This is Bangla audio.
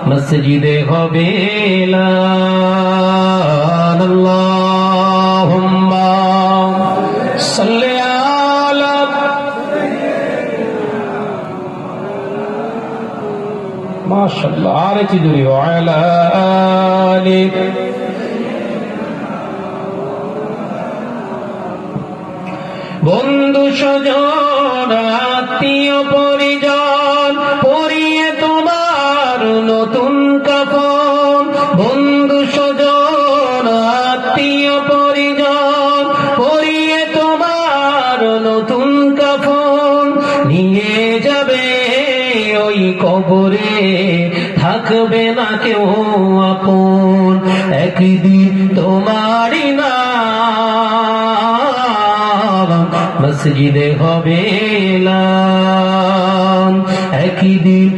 মসজিদে হবে এলান আল্লাহুম্মা সাল্লি আলা মাশাআল্লাহ আর কি দূরে ওয়ালা আলি বন্ধু স্বজন আত্মীয় পরিজন পরিয়ে তোমার নতুন কাফন বন্ধু স্বজন আত্মীয় পরিজন পরিয়ে তোমার নতুন কাফন নিয়ে যাবে ওই কবরে থাকবে না কেউ আপন একদিন তোমারই না মসজিদে হবে এলান একদিন